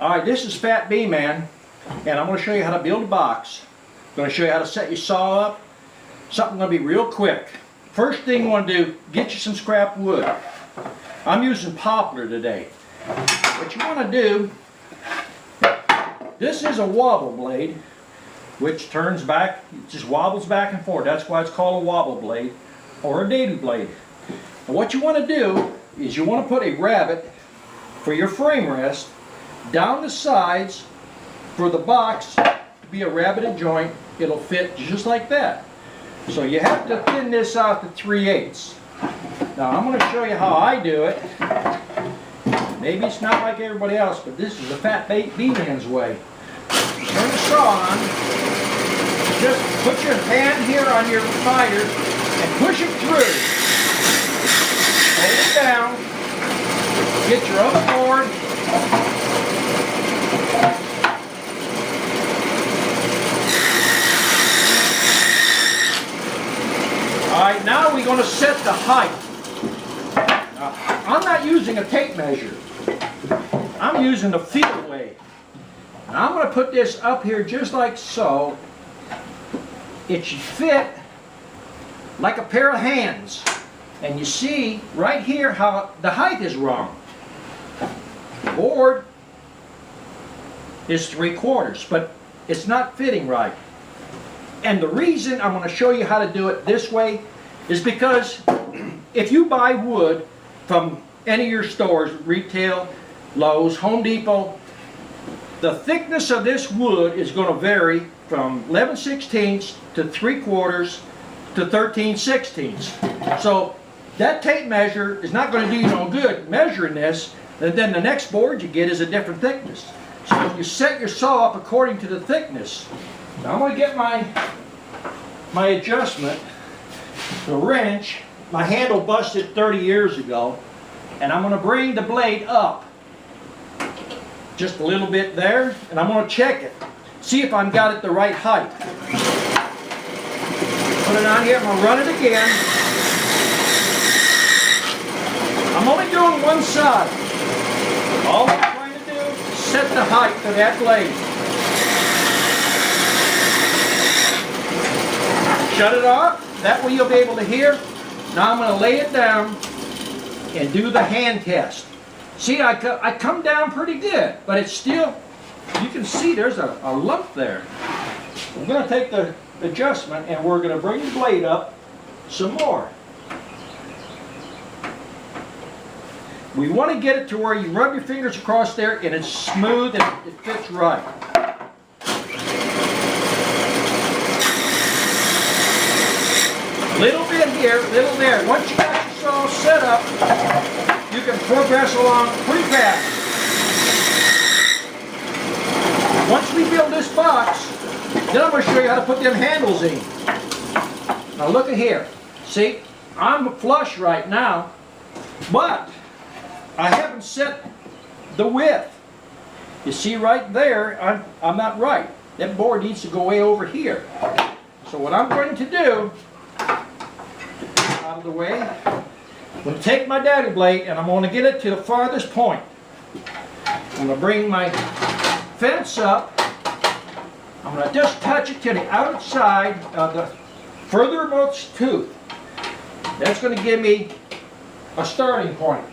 Alright, this is Fat Bee Man, and I'm going to show you how to build a box. I'm going to show you how to set your saw up. Something going to be real quick. First thing you want to do, get you some scrap wood. I'm using poplar today. What you want to do, this is a wobble blade, which turns back, it just wobbles back and forth. That's why it's called a wobble blade or a daisy blade. And what you want to do is you want to put a rabbet for your frame rest down the sides for the box to be a rabbeted joint. It'll fit just like that. So you have to thin this out to 3/8. Now I'm going to show you how I do it. Maybe it's not like everybody else, but this is the Fat Bee Man's way. Turn the saw on. Just put your hand here on your miter and push it through. Hold it down. Get your other board. Alright, now we're going to set the height. Now, I'm not using a tape measure. I'm using the feel weight. Now I'm going to put this up here just like so. It should fit like a pair of hands. And you see right here how the height is wrong. The board is 3/4, but it's not fitting right. And the reason I'm going to show you how to do it this way is because if you buy wood from any of your stores, retail, Lowe's, Home Depot, the thickness of this wood is going to vary from 11/16 to 3/4 to 13/16. So that tape measure is not going to do you no good measuring this, and then the next board you get is a different thickness. So you set your saw up according to the thickness. Now I'm going to get my adjustment, the wrench. My handle busted 30 years ago, and I'm going to bring the blade up just a little bit there, and I'm going to check it. See if I've got it the right height. Put it on here, I'm going to run it again. I'm only doing one side. All I'm trying to do is set the height for that blade. Shut it off, that way you'll be able to hear. Now I'm going to lay it down and do the hand test. See, I come down pretty good, but it's still, you can see there's a lump there. I'm going to take the adjustment and we're going to bring the blade up some more. We want to get it to where you rub your fingers across there and it's smooth and it fits right. Little bit here, little there. Once you got your saw set up, you can progress along pretty fast. Once we build this box, then I'm going to show you how to put them handles in. Now look at here. See, I'm flush right now, but I haven't set the width. You see right there, I'm not right. That board needs to go way over here. So what I'm going to do, out of the way, I'm going to take my daddy blade and I'm going to get it to the farthest point. I'm going to bring my fence up. I'm going to just touch it to the outside of the furthermost tooth. That's going to give me a starting point.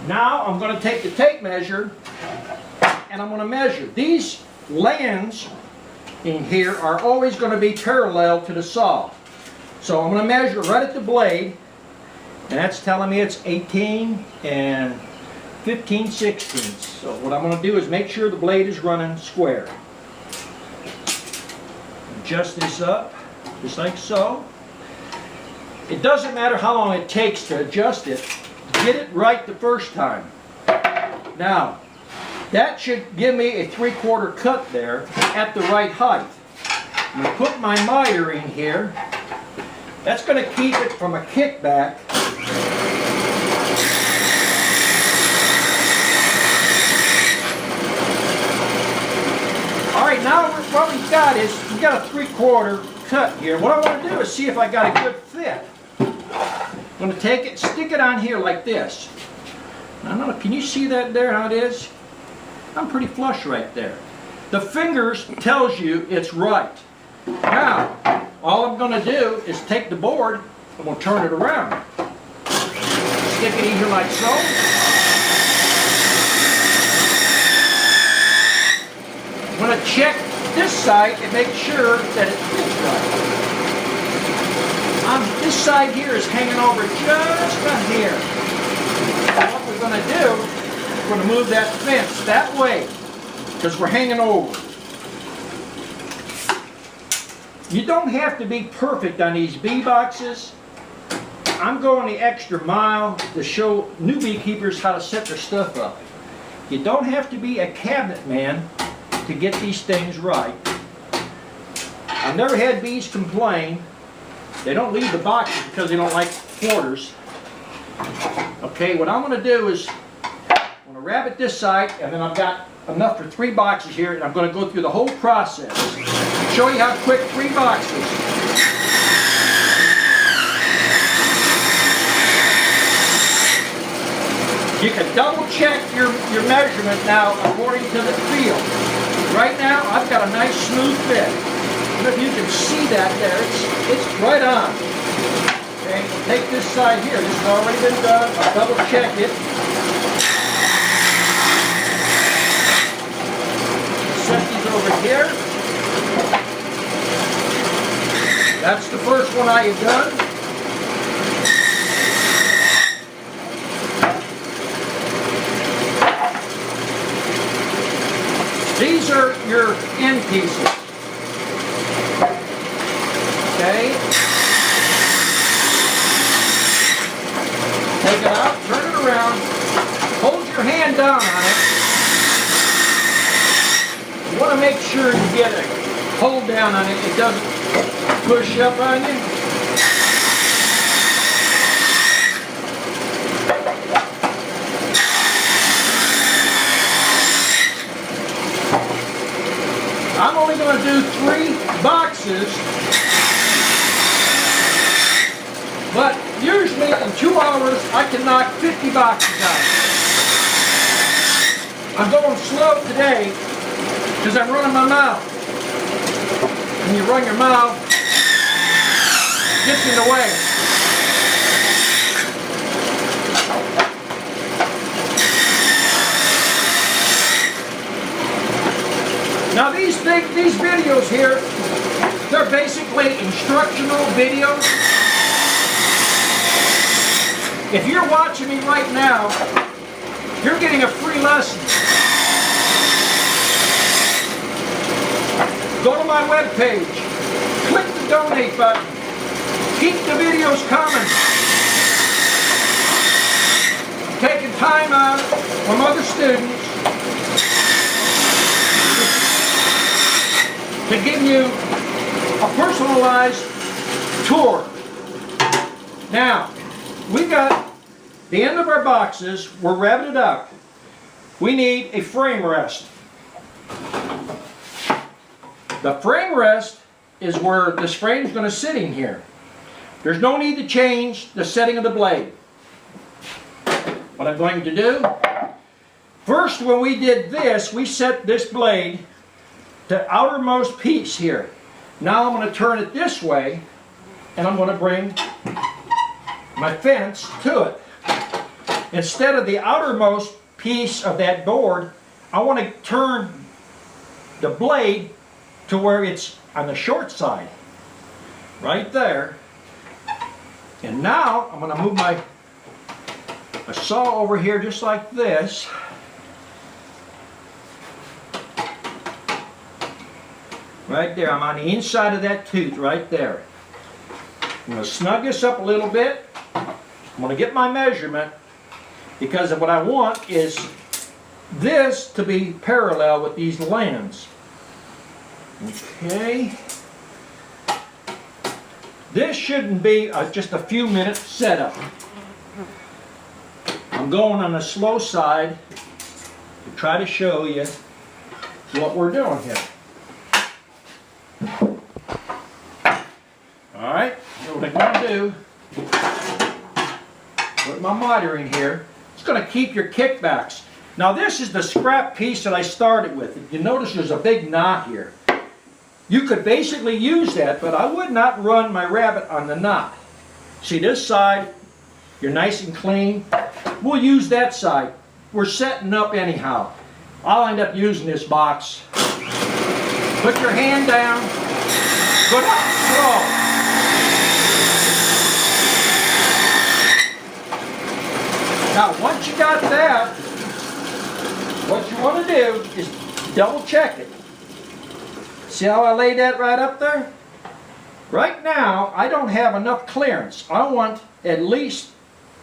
Now I'm going to take the tape measure and I'm going to measure. These lands in here are always going to be parallel to the saw. So I'm going to measure right at the blade, and that's telling me it's 18 and 15/16. So what I'm going to do is make sure the blade is running square. Adjust this up, just like so. It doesn't matter how long it takes to adjust it. Get it right the first time. Now, that should give me a 3/4 cut there at the right height. I'm going to put my miter in here. That's going to keep it from a kickback. Alright, now what we've got is, we've got a 3/4 cut here. What I want to do is see if I got a good fit. I'm going to take it, stick it on here like this. Now, can you see that there, how it is? I'm pretty flush right there. The fingers tells you it's right. Now, all I'm going to do is take the board, I'm going to turn it around. Stick it in here like so. I'm going to check this side and make sure that it fits right. This side here is hanging over just a hair. So what we're going to do, we're going to move that fence that way because we're hanging over. You don't have to be perfect on these bee boxes. I'm going the extra mile to show new beekeepers how to set their stuff up. You don't have to be a cabinet man to get these things right. I've never had bees complain. They don't leave the boxes because they don't like quarters. Okay, what I'm going to do is I'm going to rabbit this side, and then I've got enough for 3 boxes here, and I'm going to go through the whole process. Show you how quick 3 boxes. You can double check your measurement now according to the feel. Right now I've got a nice smooth fit. I don't know if you can see that there. It's right on. Okay, take this side here. This has already been done. I'll double check it. Set these over here. That's the first one I have done. These are your end pieces. Okay. Take it out, turn it around, hold your hand down on it. You want to make sure you get a hold down on it. It doesn't push up on you. I'm only going to do 3 boxes, but usually in 2 hours I can knock 50 boxes out. I'm going slow today because I'm running my mouth. When you run your mouth, it gets in the way. Now these videos here, they're basically instructional videos. If you're watching me right now, you're getting a free lesson. Go to my webpage, click the donate button, keep the videos coming. I'm taking time out from other students to give you a personalized tour. Now, we've got the end of our boxes, we're rabbited out. We need a frame rest. The frame rest is where this frame is going to sit in here. There's no need to change the setting of the blade. What I'm going to do, first when we did this, we set this blade the outermost piece here. Now I'm going to turn it this way, and I'm going to bring my fence to it. Instead of the outermost piece of that board, I want to turn the blade to where it's on the short side, right there. And now I'm going to move my saw over here just like this. Right there, I'm on the inside of that tooth right there. I'm going to snug this up a little bit. I'm going to get my measurement because what I want is this to be parallel with these lands. Okay. This shouldn't be just a few minutes setup. I'm going on the slow side to try to show you what we're doing here. Alright, so what I'm going to do, put my miter in here. It's going to keep your kickbacks. Now this is the scrap piece that I started with. If you notice there's a big knot here. You could basically use that, but I would not run my rabbit on the knot. See this side, you're nice and clean. We'll use that side. We're setting up anyhow. I'll end up using this box. Put your hand down. Good slow. Now once you got that, what you want to do is double check it. See how I laid that right up there? Right now, I don't have enough clearance. I want at least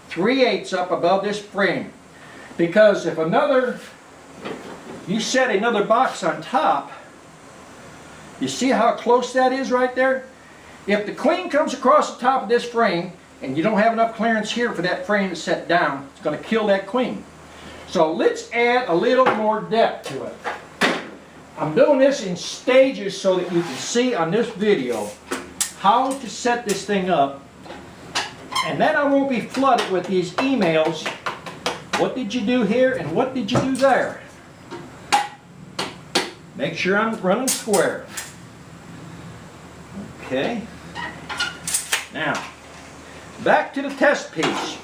3/8 up above this frame. Because if you set another box on top, you see how close that is right there? If the queen comes across the top of this frame, and you don't have enough clearance here for that frame to set down, it's going to kill that queen. So let's add a little more depth to it. I'm doing this in stages so that you can see on this video how to set this thing up, and then I won't be flooded with these emails. What did you do here and what did you do there? Make sure I'm running square. Okay. Now, back to the test piece.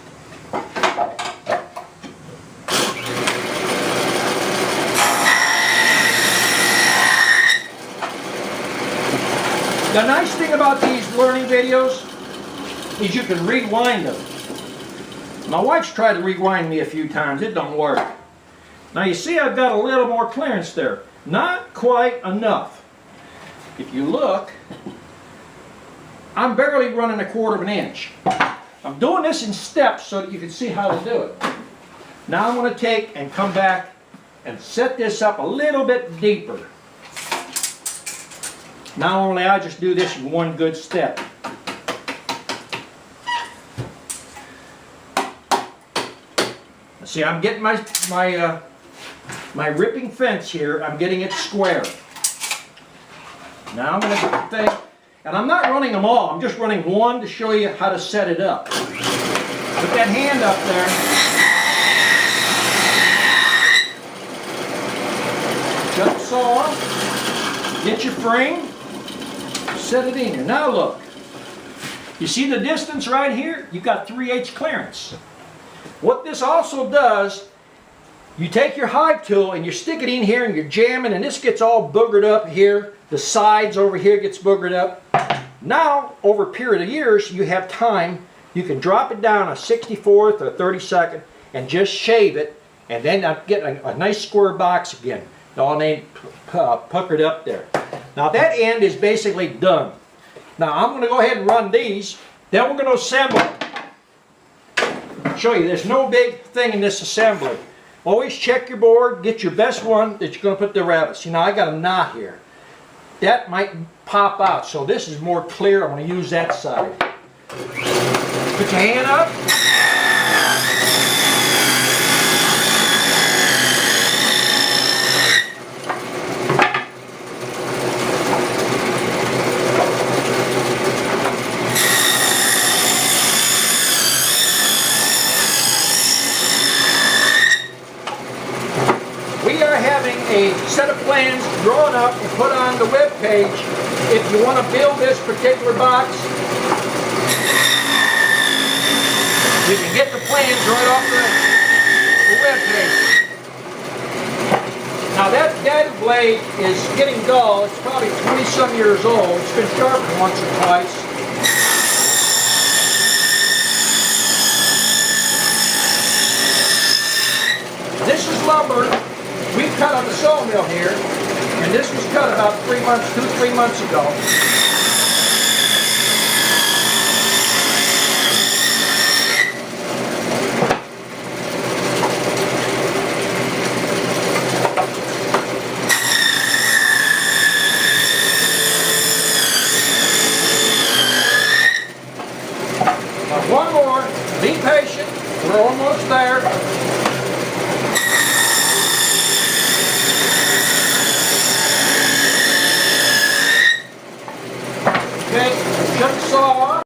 The nice thing about these learning videos is you can rewind them. My wife's tried to rewind me a few times. It don't work. Now you see I've got a little more clearance there. Not quite enough. If you look, I'm barely running 1/4 inch. I'm doing this in steps so that you can see how to do it. Now I'm going to take and come back and set this up a little bit deeper. Not only I just do this in one good step. See, I'm getting my ripping fence here. I'm getting it square. Now I'm going to think, and I'm not running them all. I'm just running one to show you how to set it up. Put that hand up there. Shut the saw off. Get your frame. Set it in here. Now look. You see the distance right here? You've got 3/8 clearance. What this also does, you take your hive tool and you stick it in here and you're jamming, and this gets all boogered up here. The sides over here gets boogered up. Now, over a period of years, you have time. You can drop it down a 64th or 32nd and just shave it, and then get a nice square box again. All named puckered up there. Now that end is basically done. Now I'm going to go ahead and run these. Then we're going to assemble. Show you, there's no big thing in this assembly. Always check your board, get your best one that you're going to put the rabbit. See, now I got a knot here. That might pop out, so this is more clear. I'm going to use that side. Put your hand up. A set of plans drawn up and put on the web page if you want to build this particular box. You can get the plans right off the web page. Now that dagger blade is getting dull. It's probably 20-some years old. It's been sharpened once or twice. This is lumber. We cut on the sawmill here, and this was cut about 2-3 months ago. Now one more, be patient, we're almost there. Okay, shut the saw off.